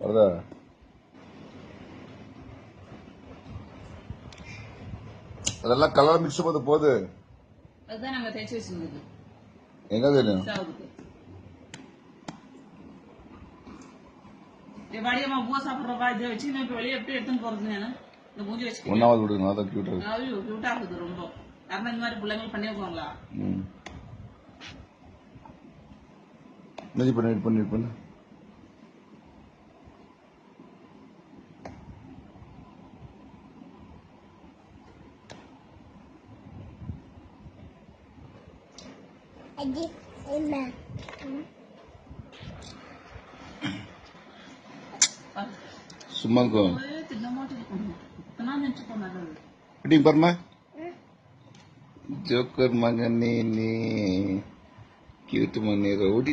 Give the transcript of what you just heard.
வருதா? அதெல்லாம் colour mix பண்ணது போகுது. அதுதான் நாங்க தேய்ச்சி வச்சிருந்தது. எங்க தெரியும்? வாடியம்மா பூவா சாப்பிட்றப்பா இதை வச்சு இப்போ வெளியே எப்படி எடுத்துன்னு போறது? இந்த மூஞ்சி வச்சு ஒன்னாவது விடுங்க, அதான் கியூட்டா இருக்கு. ஐயோ கியூட்டா இருக்குது ரொம்ப. யாருன்னா இந்த மாதிரி பிள்ளைங்க பண்ணி வைப்பாங்களா? இது பண்ணு. சும்மா பாருமா ஜோக்கர் மகனே, கியூட் மகனே, ஓடி